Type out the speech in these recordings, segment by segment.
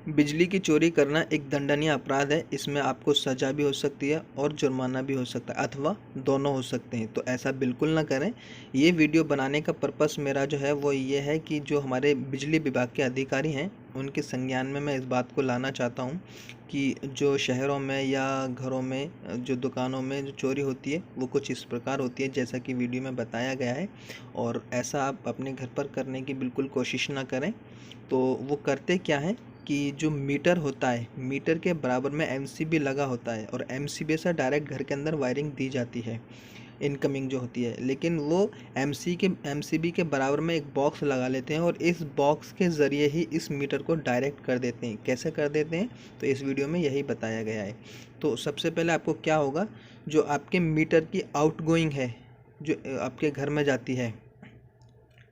बिजली की चोरी करना एक दंडनीय अपराध है। इसमें आपको सज़ा भी हो सकती है और जुर्माना भी हो सकता है अथवा दोनों हो सकते हैं। तो ऐसा बिल्कुल ना करें। ये वीडियो बनाने का पर्पस मेरा जो है वो ये है कि जो हमारे बिजली विभाग के अधिकारी हैं उनके संज्ञान में मैं इस बात को लाना चाहता हूँ कि जो शहरों में या घरों में जो दुकानों में जो चोरी होती है वो कुछ इस प्रकार होती है जैसा कि वीडियो में बताया गया है। और ऐसा आप अपने घर पर करने की बिल्कुल कोशिश ना करें। तो वो करते क्या हैं कि जो मीटर होता है, मीटर के बराबर में एमसीबी लगा होता है और एमसीबी से डायरेक्ट घर के अंदर वायरिंग दी जाती है, इनकमिंग जो होती है। लेकिन वो एमसीबी के बराबर में एक बॉक्स लगा लेते हैं और इस बॉक्स के ज़रिए ही इस मीटर को डायरेक्ट कर देते हैं। कैसे कर देते हैं तो इस वीडियो में यही बताया गया है। तो सबसे पहले आपको क्या होगा, जो आपके मीटर की आउटगोइंग है जो आपके घर में जाती है,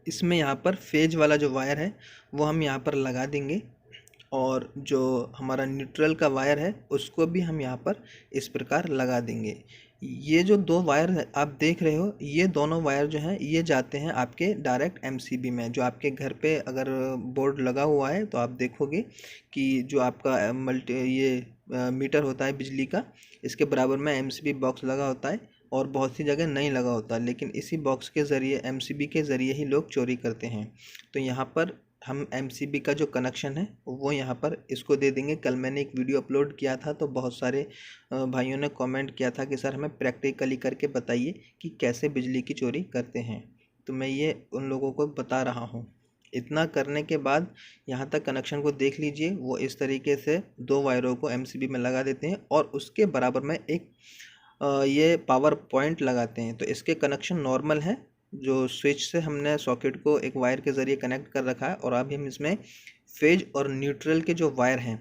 इसमें यहाँ पर फेज वाला जो वायर है वो हम यहाँ पर लगा देंगे और जो हमारा न्यूट्रल का वायर है उसको भी हम यहाँ पर इस प्रकार लगा देंगे। ये जो दो वायर आप देख रहे हो, ये दोनों वायर जो हैं ये जाते हैं आपके डायरेक्ट एमसीबी में। जो आपके घर पे अगर बोर्ड लगा हुआ है तो आप देखोगे कि जो आपका मीटर होता है बिजली का, इसके बराबर में एमसीबी बॉक्स लगा होता है और बहुत सी जगह नहीं लगा होता। लेकिन इसी बॉक्स के ज़रिए, एमसीबी के ज़रिए ही लोग चोरी करते हैं। तो यहाँ पर हम एमसीबी का जो कनेक्शन है वो यहाँ पर इसको दे देंगे। कल मैंने एक वीडियो अपलोड किया था तो बहुत सारे भाइयों ने कमेंट किया था कि सर हमें प्रैक्टिकली करके बताइए कि कैसे बिजली की चोरी करते हैं। तो मैं ये उन लोगों को बता रहा हूँ। इतना करने के बाद यहाँ तक कनेक्शन को देख लीजिए। वो इस तरीके से दो वायरों को एमसीबी में लगा देते हैं और उसके बराबर में एक ये पावर पॉइंट लगाते हैं। तो इसके कनेक्शन नॉर्मल है, जो स्विच से हमने सॉकेट को एक वायर के ज़रिए कनेक्ट कर रखा है। और अभी हम इसमें फेज और न्यूट्रल के जो वायर हैं,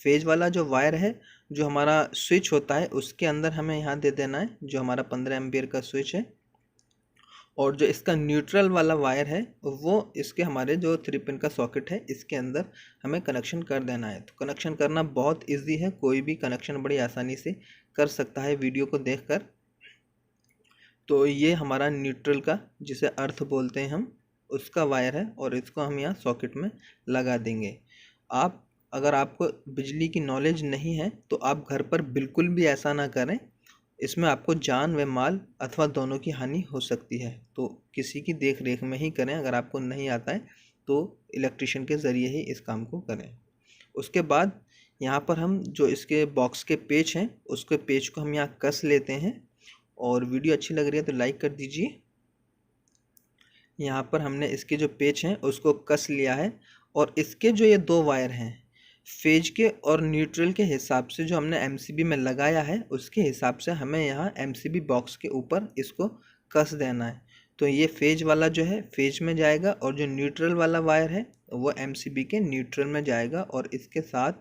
फेज वाला जो वायर है जो हमारा स्विच होता है उसके अंदर हमें यहाँ दे देना है, जो हमारा 15 एम्पियर का स्विच है। और जो इसका न्यूट्रल वाला वायर है वो इसके हमारे जो 3 पिन का सॉकेट है इसके अंदर हमें कनेक्शन कर देना है। तो कनेक्शन करना बहुत इजी है, कोई भी कनेक्शन बड़ी आसानी से कर सकता है वीडियो को देखकर। तो ये हमारा न्यूट्रल का, जिसे अर्थ बोलते हैं हम, उसका वायर है और इसको हम यहाँ सॉकेट में लगा देंगे। आप अगर आपको बिजली की नॉलेज नहीं है तो आप घर पर बिल्कुल भी ऐसा ना करें। इसमें आपको जान व माल अथवा दोनों की हानि हो सकती है। तो किसी की देख रेख में ही करें। अगर आपको नहीं आता है तो इलेक्ट्रिशियन के ज़रिए ही इस काम को करें। उसके बाद यहाँ पर हम जो इसके बॉक्स के पेच हैं उसके पेच को हम यहाँ कस लेते हैं। और वीडियो अच्छी लग रही है तो लाइक कर दीजिए। यहाँ पर हमने इसके जो पेच हैं उसको कस लिया है और इसके जो ये दो वायर हैं, फेज के और न्यूट्रल के हिसाब से जो हमने एमसीबी में लगाया है उसके हिसाब से हमें यहाँ एमसीबी बॉक्स के ऊपर इसको कस देना है। तो ये फेज वाला जो है फेज में जाएगा और जो न्यूट्रल वाला वायर है वो एमसीबी के न्यूट्रल में जाएगा। और इसके साथ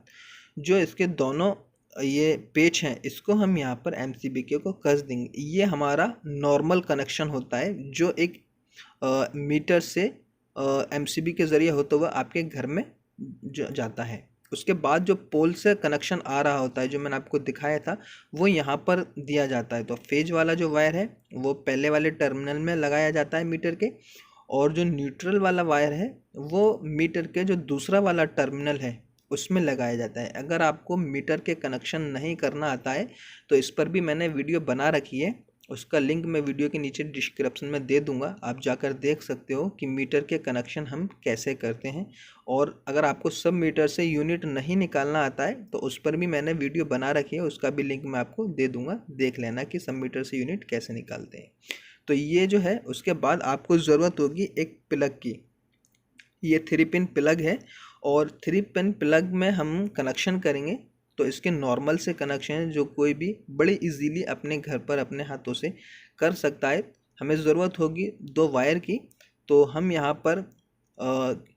जो इसके दोनों ये पेच हैं इसको हम यहाँ पर एमसीबी के को कस देंगे। ये हमारा नॉर्मल कनेक्शन होता है जो एक मीटर से एमसीबी के ज़रिए होता हुआ आपके घर में जाता है। उसके बाद जो पोल से कनेक्शन आ रहा होता है जो मैंने आपको दिखाया था वो यहाँ पर दिया जाता है। तो फेज वाला जो वायर है वो पहले वाले टर्मिनल में लगाया जाता है मीटर के, और जो न्यूट्रल वाला वायर है वो मीटर के जो दूसरा वाला टर्मिनल है उसमें लगाया जाता है। अगर आपको मीटर के कनेक्शन नहीं करना आता है तो इस पर भी मैंने वीडियो बना रखी है, उसका लिंक मैं वीडियो के नीचे डिस्क्रिप्शन में दे दूंगा। आप जाकर देख सकते हो कि मीटर के कनेक्शन हम कैसे करते हैं। और अगर आपको सब मीटर से यूनिट नहीं निकालना आता है तो उस पर भी मैंने वीडियो बना रखी है, उसका भी लिंक मैं आपको दे दूंगा, देख लेना कि सब मीटर से यूनिट कैसे निकालते हैं। तो ये जो है, उसके बाद आपको ज़रूरत होगी एक प्लग की। ये 3 पिन प्लग है और 3 पिन प्लग में हम कनेक्शन करेंगे। तो इसके नॉर्मल से कनेक्शन जो कोई भी बड़े इजीली अपने घर पर अपने हाथों से कर सकता है। हमें ज़रूरत होगी 2 वायर की। तो हम यहाँ पर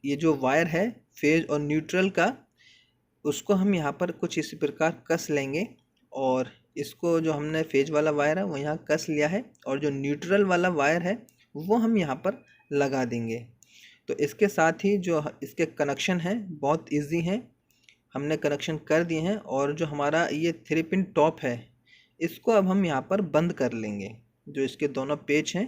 ये जो वायर है फेज और न्यूट्रल का, उसको हम यहाँ पर कुछ इसी प्रकार कस लेंगे। और इसको जो हमने फेज वाला वायर है वो यहाँ कस लिया है और जो न्यूट्रल वाला वायर है वो हम यहाँ पर लगा देंगे। तो इसके साथ ही जो इसके कनेक्शन हैं बहुत इजी हैं, हमने कनेक्शन कर दिए हैं। और जो हमारा ये 3 पिन टॉप है इसको अब हम यहाँ पर बंद कर लेंगे। जो इसके दोनों पेच हैं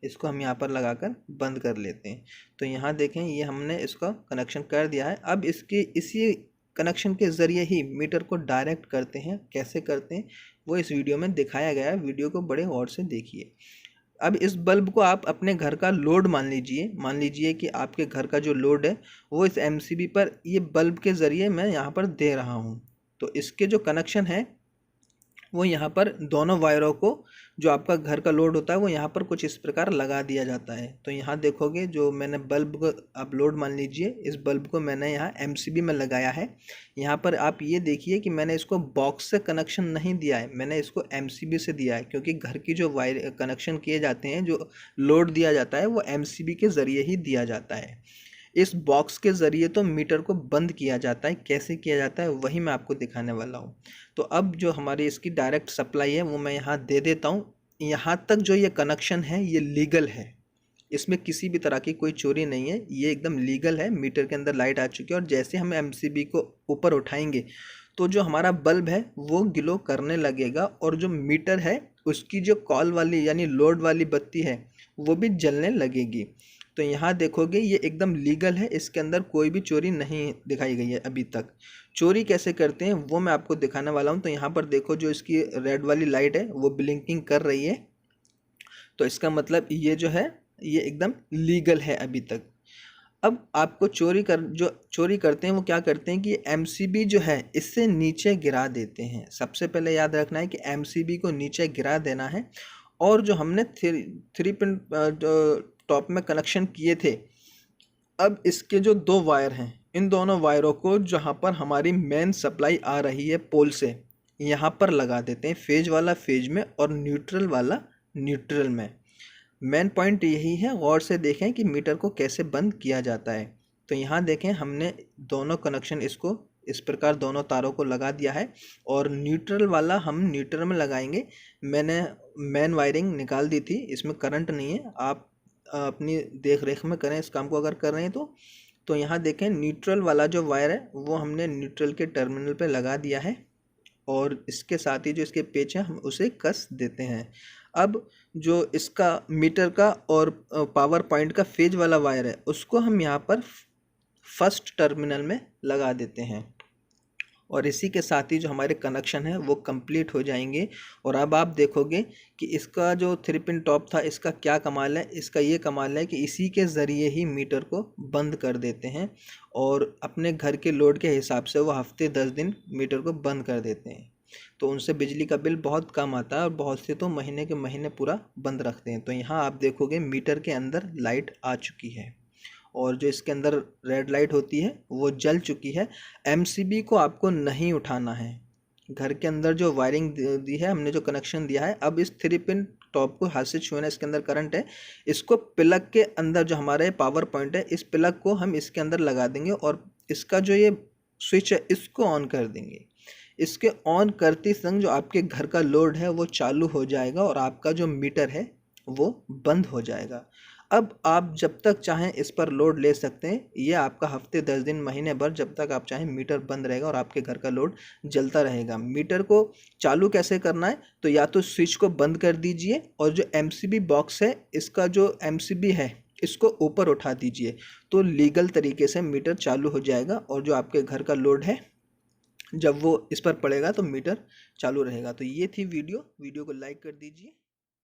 इसको हम यहाँ पर लगाकर बंद कर लेते हैं। तो यहाँ देखें, ये हमने इसका कनेक्शन कर दिया है। अब इसकी इसी कनेक्शन के ज़रिए ही मीटर को डायरेक्ट करते हैं। कैसे करते हैं वो इस वीडियो में दिखाया गया है, वीडियो को बड़े गौर से देखिए। अब इस बल्ब को आप अपने घर का लोड मान लीजिए कि आपके घर का जो लोड है वो इस एमसीबी पर ये बल्ब के ज़रिए मैं यहाँ पर दे रहा हूँ। तो इसके जो कनेक्शन है वो यहाँ पर दोनों वायरों को, जो आपका घर का लोड होता है वो यहाँ पर कुछ इस प्रकार लगा दिया जाता है। तो यहाँ देखोगे जो मैंने बल्ब को, आप लोड मान लीजिए, इस बल्ब को मैंने यहाँ एमसीबी में लगाया है। यहाँ पर आप ये देखिए कि मैंने इसको बॉक्स से कनेक्शन नहीं दिया है, मैंने इसको एमसीबी से दिया है, क्योंकि घर की जो वायर कनेक्शन किए जाते हैं, जो लोड दिया जाता है वो एमसीबी के ज़रिए ही दिया जाता है। इस बॉक्स के ज़रिए तो मीटर को बंद किया जाता है। कैसे किया जाता है वही मैं आपको दिखाने वाला हूँ। तो अब जो हमारी इसकी डायरेक्ट सप्लाई है वो मैं यहाँ दे देता हूँ। यहाँ तक जो ये कनेक्शन है ये लीगल है, इसमें किसी भी तरह की कोई चोरी नहीं है, ये एकदम लीगल है। मीटर के अंदर लाइट आ चुकी है और जैसे हम एमसीबी को ऊपर उठाएंगे तो जो हमारा बल्ब है वो ग्लो करने लगेगा और जो मीटर है उसकी जो कॉल वाली यानी लोड वाली बत्ती है वो भी जलने लगेगी। तो यहाँ देखोगे ये एकदम लीगल है, इसके अंदर कोई भी चोरी नहीं दिखाई गई है अभी तक। चोरी कैसे करते हैं वो मैं आपको दिखाने वाला हूँ। तो यहाँ पर देखो जो इसकी रेड वाली लाइट है वो ब्लिंकिंग कर रही है, तो इसका मतलब ये जो है ये एकदम लीगल है अभी तक। अब आपको जो चोरी करते हैं वो क्या करते हैं कि एमसीबी जो है इससे नीचे गिरा देते हैं। सबसे पहले याद रखना है कि एमसीबी को नीचे गिरा देना है और जो हमने थ्री पिन टॉप में कनेक्शन किए थे, अब इसके जो दो वायर हैं इन दोनों वायरों को जहाँ पर हमारी मेन सप्लाई आ रही है पोल से, यहाँ पर लगा देते हैं। फेज वाला फेज में और न्यूट्रल वाला न्यूट्रल में। मेन पॉइंट यही है, गौर से देखें कि मीटर को कैसे बंद किया जाता है। तो यहाँ देखें हमने दोनों कनेक्शन इसको इस प्रकार दोनों तारों को लगा दिया है और न्यूट्रल वाला हम न्यूट्रल में लगाएंगे। मैंने मेन वायरिंग निकाल दी थी, इसमें करंट नहीं है, आप अपनी देख रेख में करें इस काम को अगर कर रहे हैं तो यहाँ देखें न्यूट्रल वाला जो वायर है वो हमने न्यूट्रल के टर्मिनल पे लगा दिया है और इसके साथ ही जो इसके पेच है हम उसे कस देते हैं। अब जो इसका मीटर का और पावर पॉइंट का फेज वाला वायर है उसको हम यहाँ पर फर्स्ट टर्मिनल में लगा देते हैं और इसी के साथ ही जो हमारे कनेक्शन है वो कंप्लीट हो जाएंगे। और अब आप देखोगे कि इसका जो थ्री पिन टॉप था इसका क्या कमाल है, इसका ये कमाल है कि इसी के ज़रिए ही मीटर को बंद कर देते हैं और अपने घर के लोड के हिसाब से वो हफ्ते 10 दिन मीटर को बंद कर देते हैं। तो उनसे बिजली का बिल बहुत कम आता है और बहुत से तो महीने के महीने पूरा बंद रखते हैं। तो यहाँ आप देखोगे मीटर के अंदर लाइट आ चुकी है और जो इसके अंदर रेड लाइट होती है वो जल चुकी है। एमसीबी को आपको नहीं उठाना है, घर के अंदर जो वायरिंग दी है हमने, जो कनेक्शन दिया है, अब इस थ्री पिन टॉप को हाथ से छूना, इसके अंदर करंट है, इसको प्लग के अंदर जो हमारा पावर पॉइंट है इस प्लग को हम इसके अंदर लगा देंगे और इसका जो ये स्विच है इसको ऑन कर देंगे। इसके ऑन करते संग जो आपके घर का लोड है वो चालू हो जाएगा और आपका जो मीटर है वो बंद हो जाएगा। अब आप जब तक चाहें इस पर लोड ले सकते हैं, ये आपका हफ्ते 10 दिन महीने भर जब तक आप चाहें मीटर बंद रहेगा और आपके घर का लोड जलता रहेगा। मीटर को चालू कैसे करना है, तो या तो स्विच को बंद कर दीजिए और जो एमसीबी बॉक्स है इसका जो एमसीबी है इसको ऊपर उठा दीजिए, तो लीगल तरीके से मीटर चालू हो जाएगा और जो आपके घर का लोड है जब वो इस पर पड़ेगा तो मीटर चालू रहेगा। तो ये थी वीडियो को लाइक कर दीजिए।